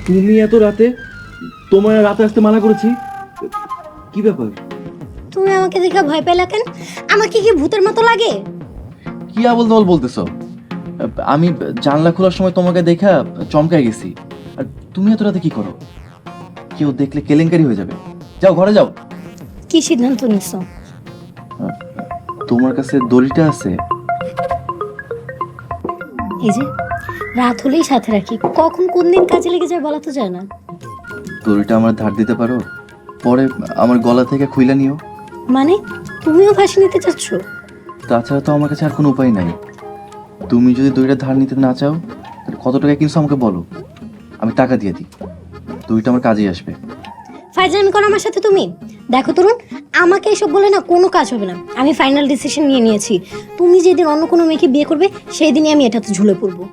তুমি এত রাতে? তোমার রাতে আসতে মানা করেছি, কি ব্যাপার? তুমি আমাকে দেখে ভয় পেলা কেন? আমাকে কি ভূতের মতো লাগে? কি আবল তাবল বলতেছো? আমি জানলা খোলার সময় তোমাকে দেখা চমকাই গেছি। আর তুমি এত রাতে কি করো? কেউ দেখলে কেলেঙ্কারি হয়ে যাবে। যাও ঘরে যাও। কি সিদ্ধান্ত নিছো? তোমার কাছে দড়িটা আছে? এই যে রাত হলেই সাথে রাখি, কখন কোন দিন কাজে লেগে যায় বলা তো যায় না। দড়িটা আমার ধার দিতে পারো? পরে আমার গলা থেকে খুইলা নিও। মানে তুমিও ফাঁসি নিতে চাচ্ছ? তাছাড়া তো আমার কাছে আর কোনো উপায় নাই। তুমি যদি দড়িটা ধার নিতে না চাও, তাহলে কত টাকা কিনছো আমাকে বলো, আমি টাকা দিয়ে দিই। দড়িটা আমার কাজেই আসবে। ফাইজলামি করো আমার সাথে তুমি? দেখো তরুণ, আমাকে এসব বলে না কোনো কাজ হবে না। আমি ফাইনাল ডিসিশন নিয়ে নিয়েছি। তুমি যেদিন অন্য কোনো মেয়েকে বিয়ে করবে সেই দিনই আমি এটাতে ঝুলে পড়বো।